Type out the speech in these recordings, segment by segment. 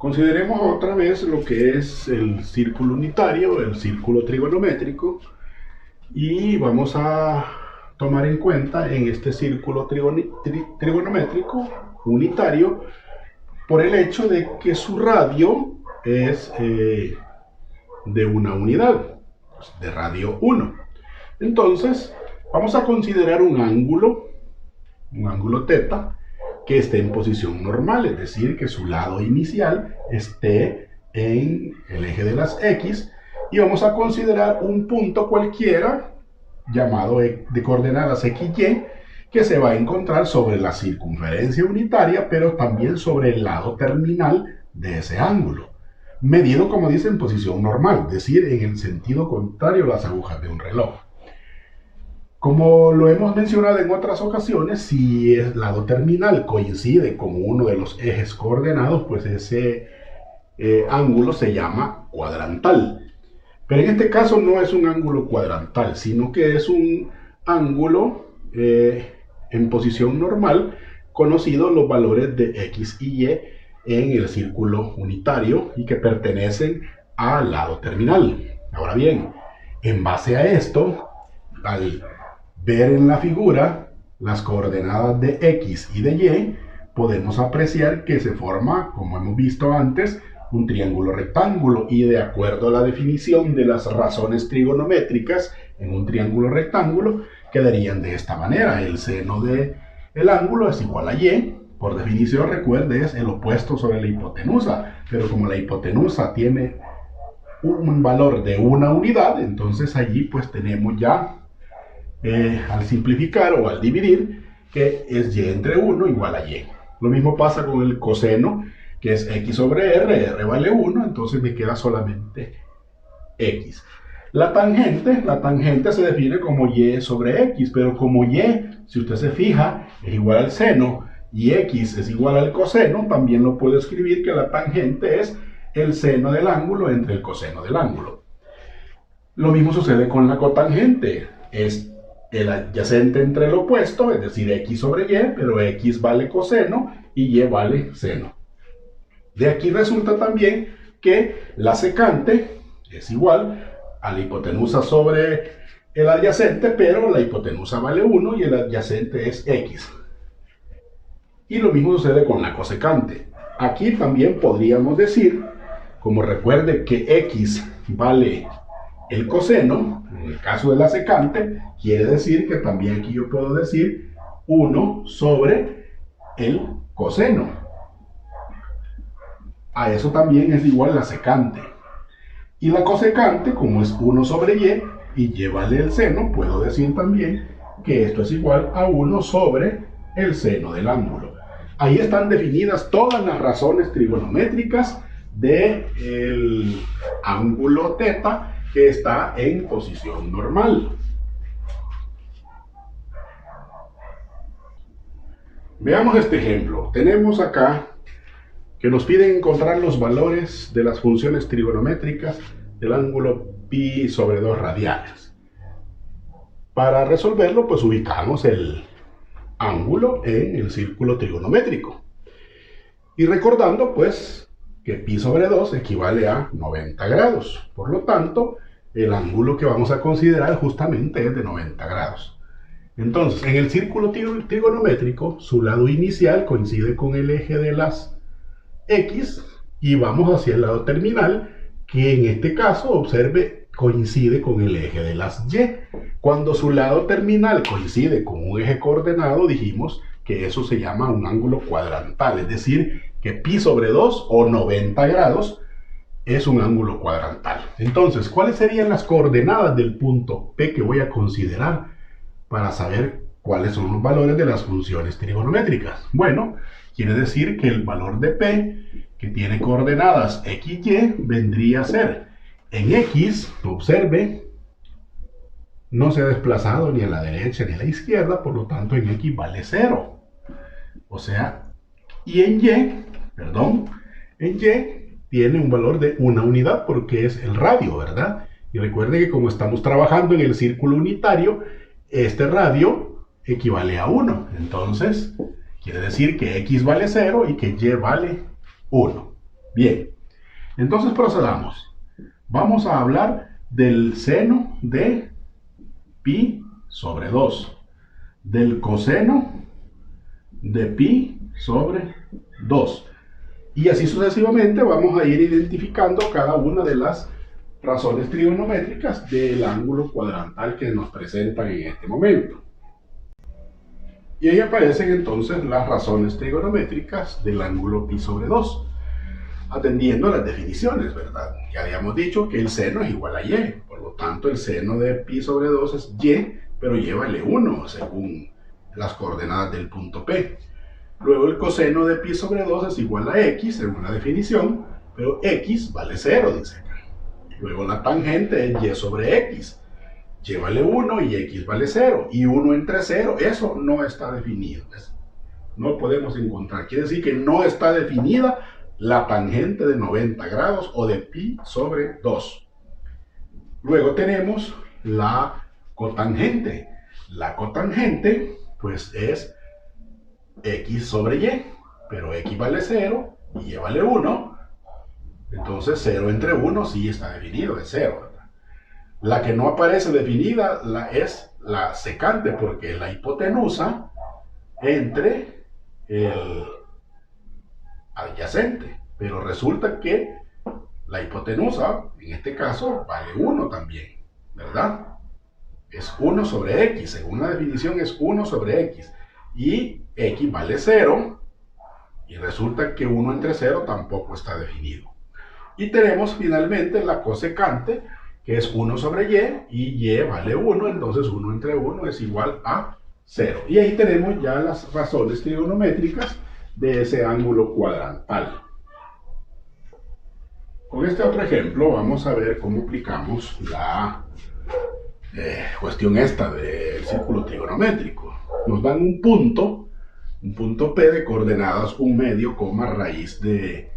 Consideremos otra vez lo que es el círculo unitario, el círculo trigonométrico, y vamos a tomar en cuenta en este círculo trigonométrico unitario por el hecho de que su radio es de una unidad, de radio 1. Entonces, vamos a considerar un ángulo θ, que esté en posición normal, es decir, que su lado inicial esté en el eje de las X, y vamos a considerar un punto cualquiera llamado de coordenadas XY, que se va a encontrar sobre la circunferencia unitaria, pero también sobre el lado terminal de ese ángulo, medido, como dice, en posición normal, es decir, en el sentido contrario a las agujas de un reloj. Como lo hemos mencionado en otras ocasiones, si el lado terminal coincide con uno de los ejes coordenados, pues ese ángulo se llama cuadrantal. Pero en este caso no es un ángulo cuadrantal, sino que es un ángulo en posición normal, conocidos los valores de X y Y en el círculo unitario y que pertenecen al lado terminal. Ahora bien, en base a esto, al ver en la figura las coordenadas de X y de Y, podemos apreciar que se forma, como hemos visto antes, un triángulo rectángulo, y de acuerdo a la definición de las razones trigonométricas en un triángulo rectángulo, quedarían de esta manera: el seno del ángulo es igual a Y. Por definición, recuerde, es el opuesto sobre la hipotenusa, pero como la hipotenusa tiene un valor de una unidad, entonces allí pues tenemos ya al simplificar o al dividir, que es Y entre 1 igual a Y. Lo mismo pasa con el coseno, que es X sobre R vale 1, entonces me queda solamente X. La tangente se define como Y sobre X, pero como Y, si usted se fija, es igual al seno y X es igual al coseno, también lo puedo escribir que la tangente es el seno del ángulo entre el coseno del ángulo. Lo mismo sucede con la cotangente, es el adyacente entre el opuesto, es decir, X sobre Y, pero X vale coseno y Y vale seno. De aquí resulta también que la secante es igual a la hipotenusa sobre el adyacente, pero la hipotenusa vale 1 y el adyacente es X. Y lo mismo sucede con la cosecante. Aquí también podríamos decir, como recuerde que X vale el coseno, en el caso de la secante, quiere decir que también aquí yo puedo decir 1 sobre el coseno. A eso también es igual la secante. Y la cosecante, como es 1 sobre y Y vale el seno, puedo decir también que esto es igual a 1 sobre el seno del ángulo. Ahí están definidas todas las razones trigonométricas del ángulo θ, que está en posición normal. Veamos este ejemplo. Tenemos acá que nos piden encontrar los valores de las funciones trigonométricas del ángulo pi sobre 2 radianes. Para resolverlo, pues ubicamos el ángulo en el círculo trigonométrico. Y recordando, pues, que pi sobre 2 equivale a 90 grados. Por lo tanto, el ángulo que vamos a considerar justamente es de 90 grados. Entonces, en el círculo trigonométrico, su lado inicial coincide con el eje de las X y vamos hacia el lado terminal, que en este caso, observe, coincide con el eje de las Y. Cuando su lado terminal coincide con un eje coordenado, dijimos que eso se llama un ángulo cuadrantal, es decir, que pi sobre 2 o 90 grados es un ángulo cuadrantal. Entonces, ¿cuáles serían las coordenadas del punto P que voy a considerar para saber cuáles son los valores de las funciones trigonométricas? Bueno, quiere decir que el valor de P, que tiene coordenadas X y Y, vendría a ser en X, observe, no se ha desplazado ni a la derecha ni a la izquierda, por lo tanto en X vale 0. O sea, y en Y tiene un valor de una unidad porque es el radio, ¿verdad? Y recuerde que como estamos trabajando en el círculo unitario, este radio equivale a 1. Entonces, quiere decir que X vale 0 y que Y vale 1. Bien, entonces procedamos. Vamos a hablar del seno de pi sobre 2, del coseno de pi sobre 2. Y así sucesivamente vamos a ir identificando cada una de las razones trigonométricas del ángulo cuadrantal que nos presentan en este momento. Y ahí aparecen entonces las razones trigonométricas del ángulo pi sobre 2, atendiendo a las definiciones, ¿verdad? Ya habíamos dicho que el seno es igual a y, por lo tanto el seno de pi sobre 2 es y, pero y vale 1 según las coordenadas del punto P. Luego el coseno de pi sobre 2 es igual a x según la definición, pero x vale 0, dice acá. Luego la tangente es y sobre x. Y vale 1 y x vale 0. Y 1 entre 0, eso no está definido. No podemos encontrar. Quiere decir que no está definida la tangente de 90 grados o de pi sobre 2. Luego tenemos la cotangente. La cotangente, pues es x sobre y, pero x vale 0 y y vale 1. Entonces 0 entre 1 sí está definido, es 0, ¿verdad? La que no aparece definida es la secante, porque es la hipotenusa entre el adyacente. Pero resulta que la hipotenusa, en este caso, vale 1 también, ¿verdad? Es 1 sobre x, según la definición es 1 sobre x. Y x vale 0, y resulta que 1 entre 0 tampoco está definido. Y tenemos finalmente la cosecante, que es 1 sobre y y vale 1, entonces 1 entre 1 es igual a 0. Y ahí tenemos ya las razones trigonométricas de ese ángulo cuadrantal. Con este otro ejemplo vamos a ver cómo aplicamos la cuestión esta del círculo trigonométrico. Nos dan un punto P de coordenadas 1 medio, raíz de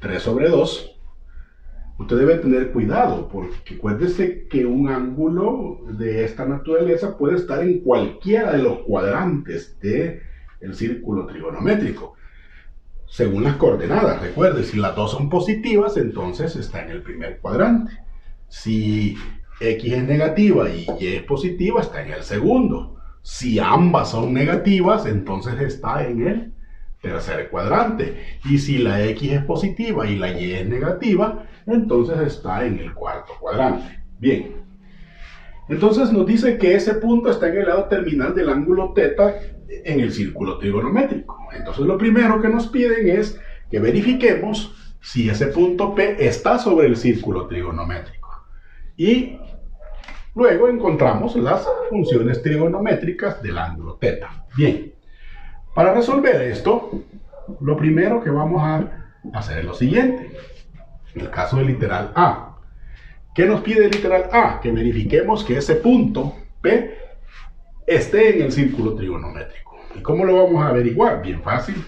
3 sobre 2. Usted debe tener cuidado, porque acuérdese que un ángulo de esta naturaleza puede estar en cualquiera de los cuadrantes del círculo trigonométrico, según las coordenadas. Recuerde, si las dos son positivas, entonces está en el primer cuadrante. Si x es negativa y y es positiva, está en el segundo. Si ambas son negativas, entonces está en el tercer cuadrante. Y si la x es positiva y la y es negativa, entonces está en el cuarto cuadrante. Bien. Entonces nos dice que ese punto está en el lado terminal del ángulo θ en el círculo trigonométrico. Entonces lo primero que nos piden es que verifiquemos si ese punto P está sobre el círculo trigonométrico. Y luego encontramos las funciones trigonométricas del ángulo θ. Bien. Para resolver esto, lo primero que vamos a hacer es lo siguiente. En el caso del literal A. ¿Qué nos pide el literal A? Que verifiquemos que ese punto P esté en el círculo trigonométrico. ¿Y cómo lo vamos a averiguar? Bien fácil.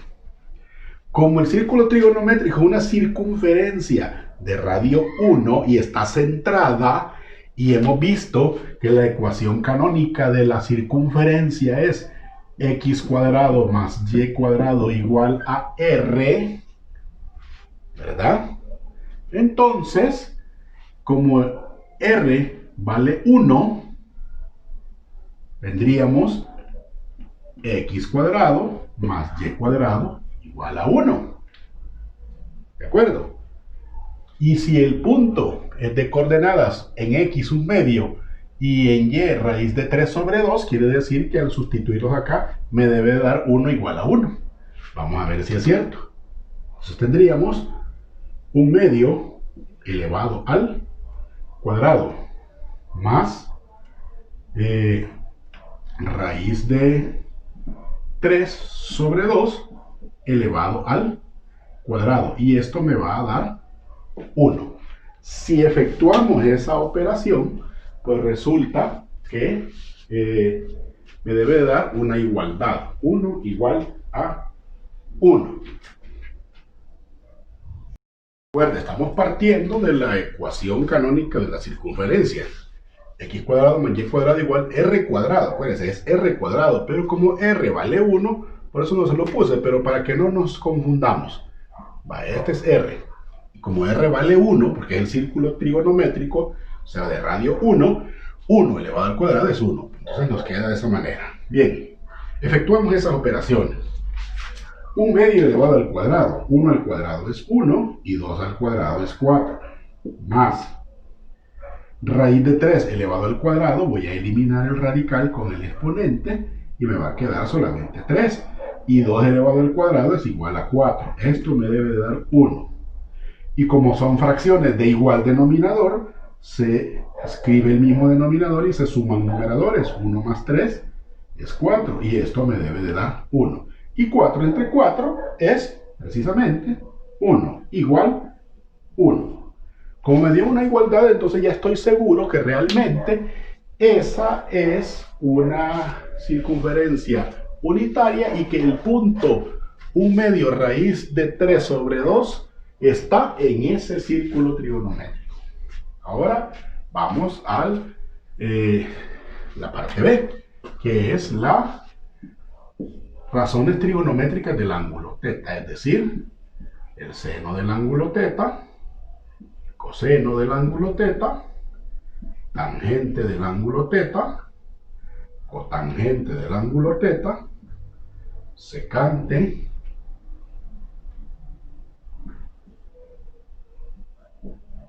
Como el círculo trigonométrico es una circunferencia de radio 1 y está centrada, y hemos visto que la ecuación canónica de la circunferencia es x cuadrado más y cuadrado igual a r, ¿verdad? Entonces, como r vale 1, vendríamos x cuadrado más y cuadrado igual a 1. ¿De acuerdo? Y si el punto es de coordenadas en x un medio y en y raíz de 3 sobre 2, quiere decir que al sustituirlos acá me debe dar 1 igual a 1. Vamos a ver si es cierto. Entonces tendríamos un medio elevado al cuadrado más raíz de 3 sobre 2 elevado al cuadrado. Y esto me va a dar 1. Si efectuamos esa operación, pues resulta que me debe dar una igualdad. 1 igual a 1. Recuerda, estamos partiendo de la ecuación canónica de la circunferencia. X cuadrado más y cuadrado igual r cuadrado. Acuérdense, es r cuadrado, pero como r vale 1, por eso no se lo puse, pero para que no nos confundamos. Este es r. como R vale 1, porque es el círculo trigonométrico, o sea, de radio 1, 1 elevado al cuadrado es 1. Entonces nos queda de esa manera. Bien, efectuamos esas operaciones. 1 medio elevado al cuadrado, 1 al cuadrado es 1 y 2 al cuadrado es 4. Más raíz de 3 elevado al cuadrado, voy a eliminar el radical con el exponente y me va a quedar solamente 3. Y 2 elevado al cuadrado es igual a 4. Esto me debe de dar 1. Y como son fracciones de igual denominador, se escribe el mismo denominador y se suman numeradores. 1 más 3 es 4 y esto me debe de dar 1. Y 4 entre 4 es precisamente 1, igual 1. Como me dio una igualdad, entonces ya estoy seguro que realmente esa es una circunferencia unitaria y que el punto 1 medio raíz de 3 sobre 2 está en ese círculo trigonométrico. Ahora vamos a la parte B, que es las razones trigonométricas del ángulo teta, es decir, el seno del ángulo teta, coseno del ángulo teta, tangente del ángulo teta, cotangente del ángulo teta, secante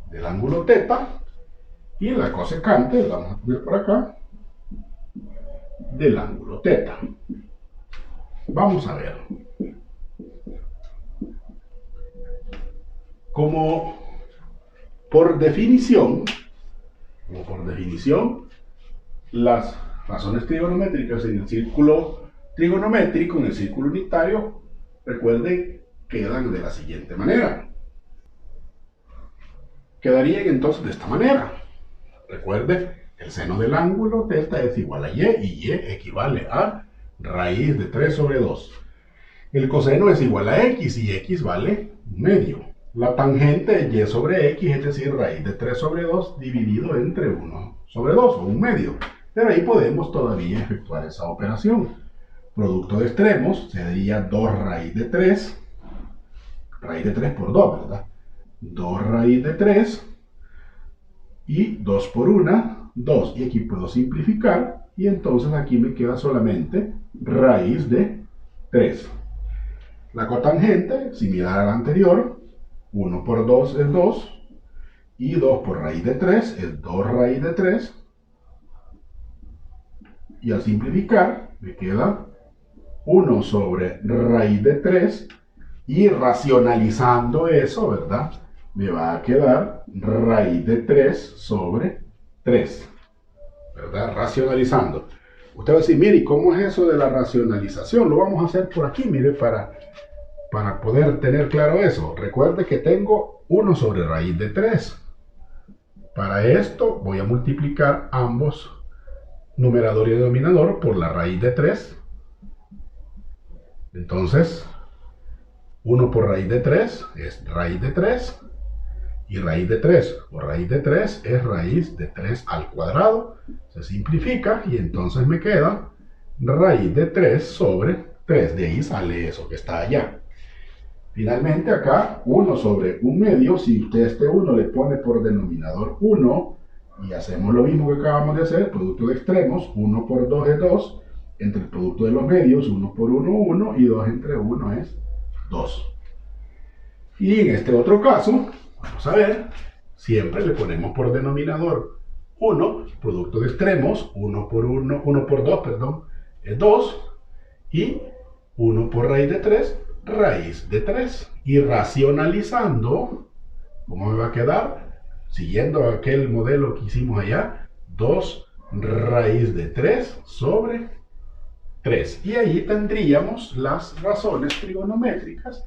del ángulo teta y la cosecante, la vamos a poner por acá, del ángulo teta. Vamos a ver. Como por definición, las razones trigonométricas en el círculo trigonométrico, en el círculo unitario, recuerden, quedan de la siguiente manera. Quedarían entonces de esta manera. Recuerde, el seno del ángulo teta es igual a y equivale a raíz de 3 sobre 2. El coseno es igual a x y x vale 1 medio. La tangente es y sobre x, es decir, raíz de 3 sobre 2 dividido entre 1 sobre 2 o 1 medio. Pero ahí podemos todavía efectuar esa operación. Producto de extremos sería 2 raíz de 3 por 2, ¿verdad? 2 raíz de 3 y 2 por 1, 2. Y aquí puedo simplificar y entonces aquí me queda solamente raíz de 3. La cotangente, similar a la anterior, 1 por 2 es 2 y 2 por raíz de 3 es 2 raíz de 3. Y al simplificar me queda 1 sobre raíz de 3 y racionalizando eso, ¿verdad? Me va a quedar raíz de 3 sobre 3, ¿verdad? Racionalizando. Usted va a decir, mire, ¿cómo es eso de la racionalización? Lo vamos a hacer por aquí, mire, para poder tener claro eso. Recuerde que tengo 1 sobre raíz de 3. Para esto voy a multiplicar ambos, numerador y denominador, por la raíz de 3. Entonces, 1 por raíz de 3 es raíz de 3. Y raíz de 3 por raíz de 3 es raíz de 3 al cuadrado. Se simplifica y entonces me queda raíz de 3 sobre 3. De ahí sale eso que está allá. Finalmente acá 1 sobre 1 medio. Si usted este 1 le pone por denominador 1 y hacemos lo mismo que acabamos de hacer, producto de extremos, 1 por 2 es 2. Entre el producto de los medios, 1 por 1, 1 y 2 entre 1 es 2. Y en este otro caso, vamos a ver, siempre le ponemos por denominador 1, producto de extremos, 1 por 2, perdón, es 2, y 1 por raíz de 3, raíz de 3. Y racionalizando, ¿cómo me va a quedar? Siguiendo aquel modelo que hicimos allá, 2 raíz de 3 sobre 3. Y ahí tendríamos las razones trigonométricas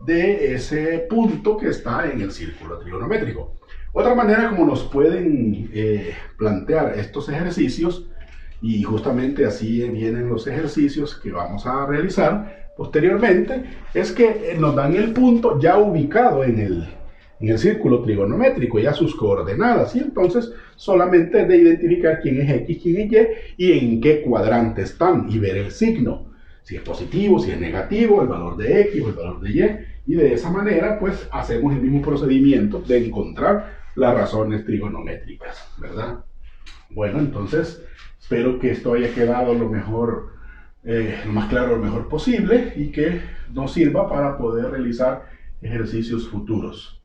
de ese punto que está en el círculo trigonométrico. Otra manera como nos pueden plantear estos ejercicios, y justamente así vienen los ejercicios que vamos a realizar posteriormente, es que nos dan el punto ya ubicado en el círculo trigonométrico, ya sus coordenadas, y entonces solamente es de identificar quién es X, quién es Y y en qué cuadrante están y ver el signo. si es positivo, si es negativo, el valor de X o el valor de Y, y de esa manera pues hacemos el mismo procedimiento de encontrar las razones trigonométricas, ¿verdad? Bueno, entonces espero que esto haya quedado lo mejor, lo más claro, lo mejor posible y que nos sirva para poder realizar ejercicios futuros.